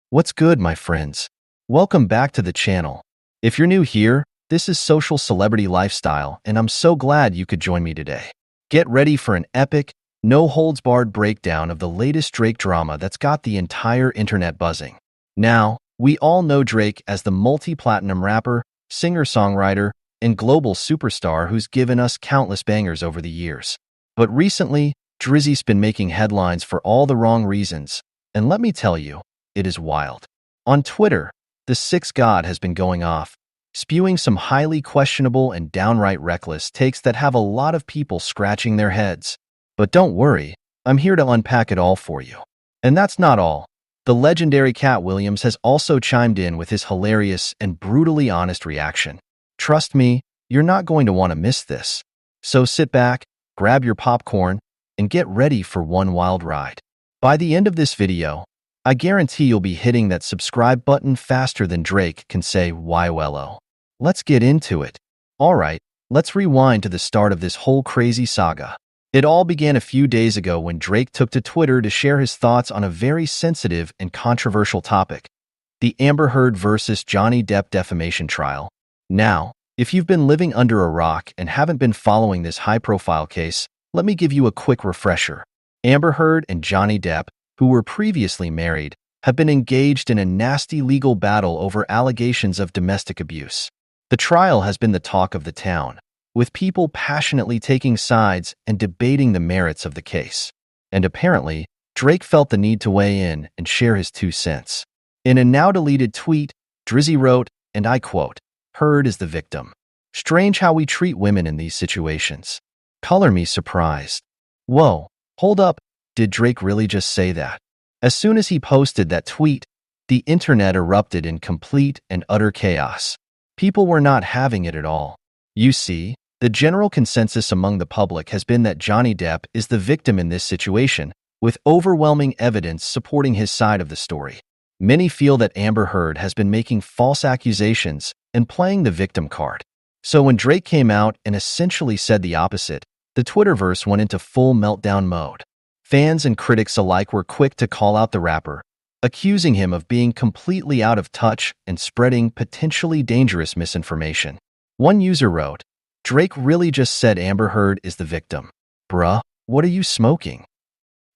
What's good, my friends? Welcome back to the channel. If you're new here, this is Social Celebrity Lifestyle, and I'm so glad you could join me today. Get ready for an epic, no-holds-barred breakdown of the latest Drake drama that's got the entire internet buzzing. Now, we all know Drake as the multi-platinum rapper, singer-songwriter, and global superstar who's given us countless bangers over the years. But recently, Drizzy's been making headlines for all the wrong reasons, and let me tell you, it is wild. On Twitter, the Sixth God has been going off, spewing some highly questionable and downright reckless takes that have a lot of people scratching their heads. But don't worry, I'm here to unpack it all for you. And that's not all. The legendary KATT Williams has also chimed in with his hilarious and brutally honest reaction. Trust me, you're not going to want to miss this. So sit back, grab your popcorn, and get ready for one wild ride. By the end of this video, I guarantee you'll be hitting that subscribe button faster than Drake can say YOLO. Let's get into it. Alright, let's rewind to the start of this whole crazy saga. It all began a few days ago when Drake took to Twitter to share his thoughts on a very sensitive and controversial topic, the Amber Heard versus Johnny Depp defamation trial. Now, if you've been living under a rock and haven't been following this high-profile case, let me give you a quick refresher. Amber Heard and Johnny Depp, who were previously married, have been engaged in a nasty legal battle over allegations of domestic abuse. The trial has been the talk of the town, with people passionately taking sides and debating the merits of the case. And apparently, Drake felt the need to weigh in and share his 2 cents. In a now-deleted tweet, Drizzy wrote, and I quote, "Heard is the victim. Strange how we treat women in these situations. Color me surprised." Whoa, hold up. Did Drake really just say that? As soon as he posted that tweet, the internet erupted in complete and utter chaos. People were not having it at all. You see, the general consensus among the public has been that Johnny Depp is the victim in this situation, with overwhelming evidence supporting his side of the story. Many feel that Amber Heard has been making false accusations and playing the victim card. So when Drake came out and essentially said the opposite, the Twitterverse went into full meltdown mode. Fans and critics alike were quick to call out the rapper, accusing him of being completely out of touch and spreading potentially dangerous misinformation. One user wrote, "Drake really just said Amber Heard is the victim. Bruh, what are you smoking?"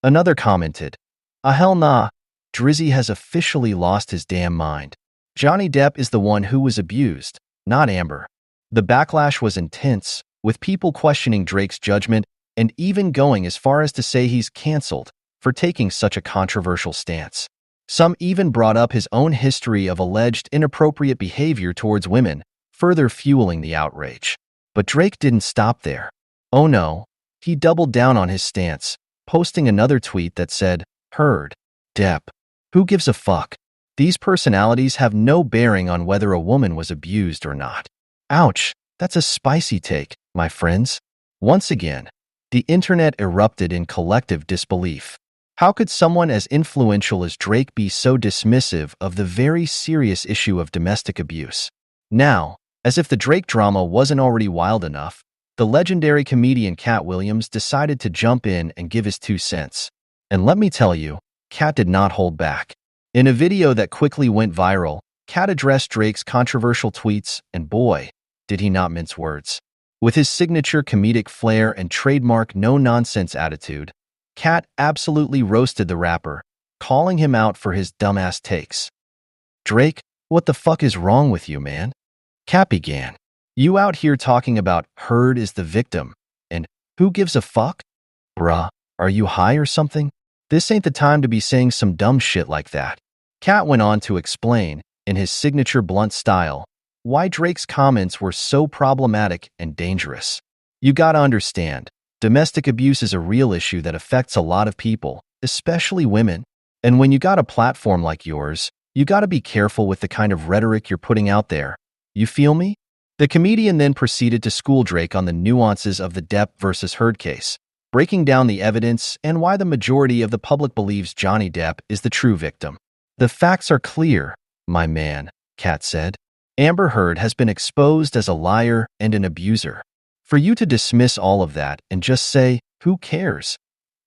Another commented, hell nah, Drizzy has officially lost his damn mind. Johnny Depp is the one who was abused, not Amber." The backlash was intense, with people questioning Drake's judgment and even going as far as to say he's canceled for taking such a controversial stance. Some even brought up his own history of alleged inappropriate behavior towards women, further fueling the outrage. But Drake didn't stop there. Oh no, he doubled down on his stance, posting another tweet that said, "Heard, Depp, who gives a fuck? These personalities have no bearing on whether a woman was abused or not." Ouch, that's a spicy take, my friends. Once again, the internet erupted in collective disbelief. How could someone as influential as Drake be so dismissive of the very serious issue of domestic abuse? Now, as if the Drake drama wasn't already wild enough, the legendary comedian KATT Williams decided to jump in and give his 2 cents. And let me tell you, KATT did not hold back. In a video that quickly went viral, KATT addressed Drake's controversial tweets, and boy, did he not mince words. With his signature comedic flair and trademark no-nonsense attitude, KATT absolutely roasted the rapper, calling him out for his dumbass takes. "Drake, what the fuck is wrong with you, man?" KATT began. "You out here talking about Heard is the victim, and who gives a fuck? Bruh, are you high or something? This ain't the time to be saying some dumb shit like that." KATT went on to explain, in his signature blunt style, why Drake's comments were so problematic and dangerous. You gotta understand, domestic abuse is a real issue that affects a lot of people, especially women. And when you got a platform like yours, you gotta be careful with the kind of rhetoric you're putting out there. You feel me? The comedian then proceeded to school Drake on the nuances of the Depp versus Heard case, breaking down the evidence and why the majority of the public believes Johnny Depp is the true victim. "The facts are clear, my man," KATT said. "Amber Heard has been exposed as a liar and an abuser. For you to dismiss all of that and just say, 'Who cares?'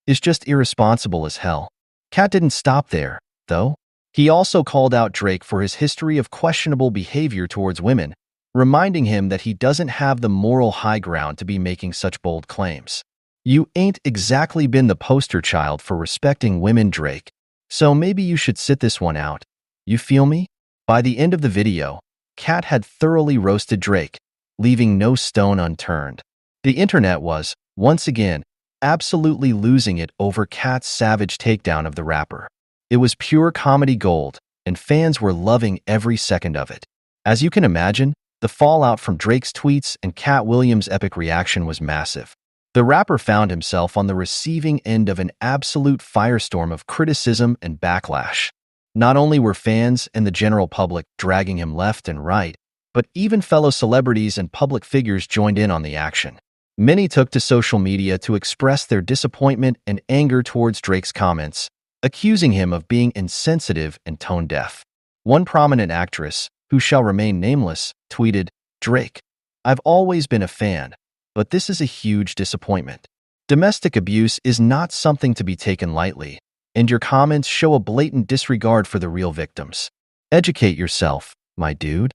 is just irresponsible as hell." KATT didn't stop there, though. He also called out Drake for his history of questionable behavior towards women, reminding him that he doesn't have the moral high ground to be making such bold claims. You ain't exactly been the poster child for respecting women, Drake, so maybe you should sit this one out. You feel me? By the end of the video, KATT had thoroughly roasted Drake, leaving no stone unturned. The internet was, once again, absolutely losing it over KATT's savage takedown of the rapper. It was pure comedy gold, and fans were loving every second of it. As you can imagine, the fallout from Drake's tweets and Katt Williams' epic reaction was massive. The rapper found himself on the receiving end of an absolute firestorm of criticism and backlash. Not only were fans and the general public dragging him left and right, but even fellow celebrities and public figures joined in on the action. Many took to social media to express their disappointment and anger towards Drake's comments, accusing him of being insensitive and tone-deaf. One prominent actress, who shall remain nameless, tweeted, "Drake, I've always been a fan, but this is a huge disappointment. Domestic abuse is not something to be taken lightly, and your comments show a blatant disregard for the real victims. Educate yourself, my dude."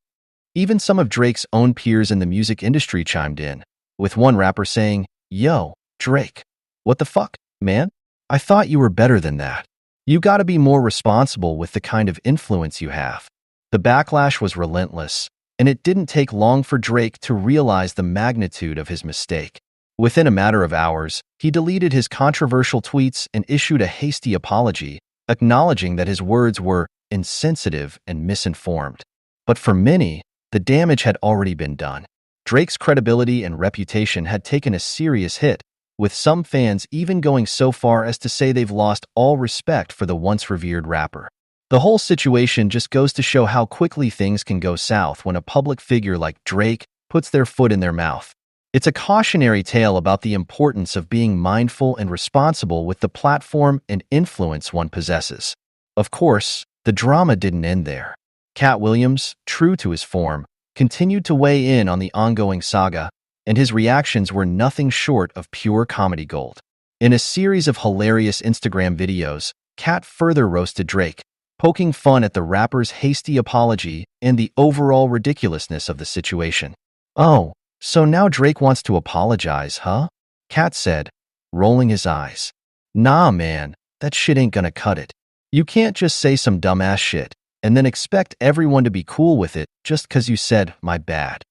Even some of Drake's own peers in the music industry chimed in, with one rapper saying, "Yo, Drake, what the fuck, man? I thought you were better than that. You gotta be more responsible with the kind of influence you have." The backlash was relentless, and it didn't take long for Drake to realize the magnitude of his mistake. Within a matter of hours, he deleted his controversial tweets and issued a hasty apology, acknowledging that his words were insensitive and misinformed. But for many, the damage had already been done. Drake's credibility and reputation had taken a serious hit, with some fans even going so far as to say they've lost all respect for the once revered rapper. The whole situation just goes to show how quickly things can go south when a public figure like Drake puts their foot in their mouth. It's a cautionary tale about the importance of being mindful and responsible with the platform and influence one possesses. Of course, the drama didn't end there. Katt Williams, true to his form, continued to weigh in on the ongoing saga, and his reactions were nothing short of pure comedy gold. In a series of hilarious Instagram videos, Katt further roasted Drake, poking fun at the rapper's hasty apology and the overall ridiculousness of the situation. "Oh, so now Drake wants to apologize, huh?" Katt said, rolling his eyes. "Nah, man, that shit ain't gonna cut it. You can't just say some dumbass shit and then expect everyone to be cool with it just 'cause you said, 'my bad.'"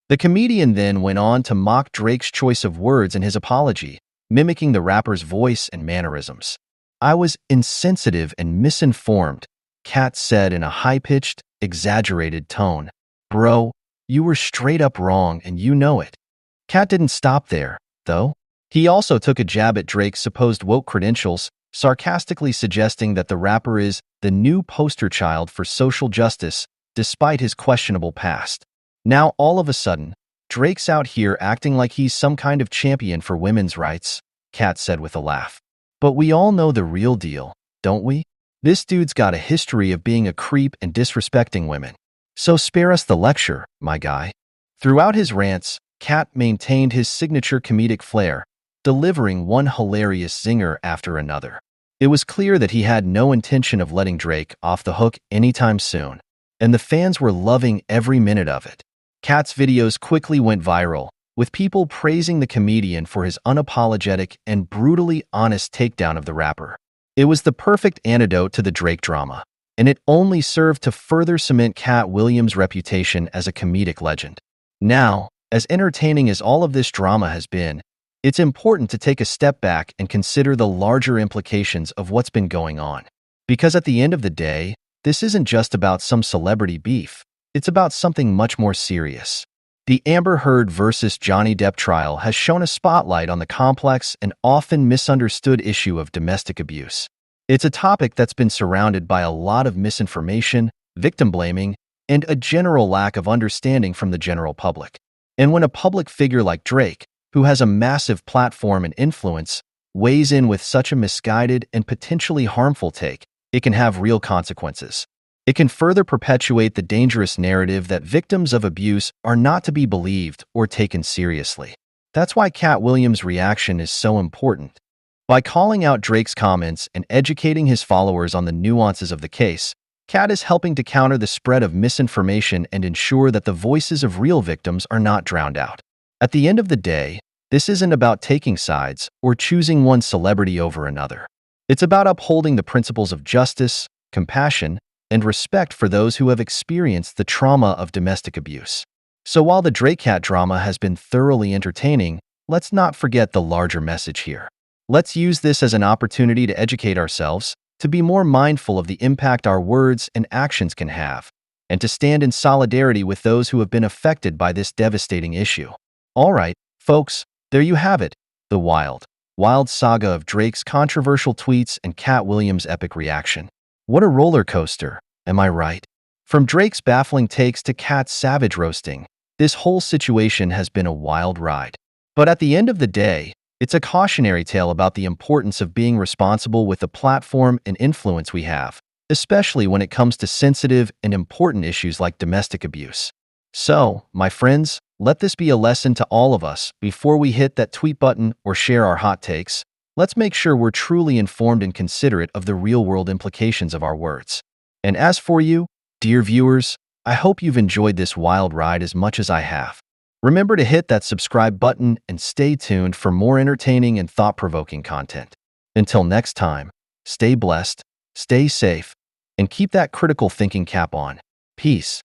The comedian then went on to mock Drake's choice of words in his apology, mimicking the rapper's voice and mannerisms. "I was insensitive and misinformed," Katt said in a high-pitched, exaggerated tone. "Bro, you were straight up wrong and you know it." Katt didn't stop there, though. He also took a jab at Drake's supposed woke credentials, sarcastically suggesting that the rapper is the new poster child for social justice, despite his questionable past. Now, all of a sudden, Drake's out here acting like he's some kind of champion for women's rights, Katt said with a laugh. But we all know the real deal, don't we? This dude's got a history of being a creep and disrespecting women. So spare us the lecture, my guy. Throughout his rants, Katt maintained his signature comedic flair, delivering one hilarious zinger after another. It was clear that he had no intention of letting Drake off the hook anytime soon, and the fans were loving every minute of it. Katt's videos quickly went viral, with people praising the comedian for his unapologetic and brutally honest takedown of the rapper. It was the perfect antidote to the Drake drama, and it only served to further cement Katt Williams' reputation as a comedic legend. Now, as entertaining as all of this drama has been, it's important to take a step back and consider the larger implications of what's been going on. Because at the end of the day, this isn't just about some celebrity beef, it's about something much more serious. The Amber Heard versus Johnny Depp trial has shone a spotlight on the complex and often misunderstood issue of domestic abuse. It's a topic that's been surrounded by a lot of misinformation, victim blaming, and a general lack of understanding from the general public. And when a public figure like Drake, who has a massive platform and influence, weighs in with such a misguided and potentially harmful take, it can have real consequences. It can further perpetuate the dangerous narrative that victims of abuse are not to be believed or taken seriously. That's why Katt Williams' reaction is so important. By calling out Drake's comments and educating his followers on the nuances of the case, KATT is helping to counter the spread of misinformation and ensure that the voices of real victims are not drowned out. At the end of the day, this isn't about taking sides or choosing one celebrity over another. It's about upholding the principles of justice, compassion, and respect for those who have experienced the trauma of domestic abuse. So while the Drake-KATT drama has been thoroughly entertaining, let's not forget the larger message here. Let's use this as an opportunity to educate ourselves, to be more mindful of the impact our words and actions can have, and to stand in solidarity with those who have been affected by this devastating issue. All right, folks, there you have it, the wild saga of Drake's controversial tweets and Katt Williams' epic reaction. What a roller coaster, am I right? From Drake's baffling takes to Katt's savage roasting, this whole situation has been a wild ride. But at the end of the day, it's a cautionary tale about the importance of being responsible with the platform and influence we have, especially when it comes to sensitive and important issues like domestic abuse. So, my friends, let this be a lesson to all of us. Before we hit that tweet button or share our hot takes, let's make sure we're truly informed and considerate of the real-world implications of our words. And as for you, dear viewers, I hope you've enjoyed this wild ride as much as I have. Remember to hit that subscribe button and stay tuned for more entertaining and thought-provoking content. Until next time, stay blessed, stay safe, and keep that critical thinking cap on. Peace.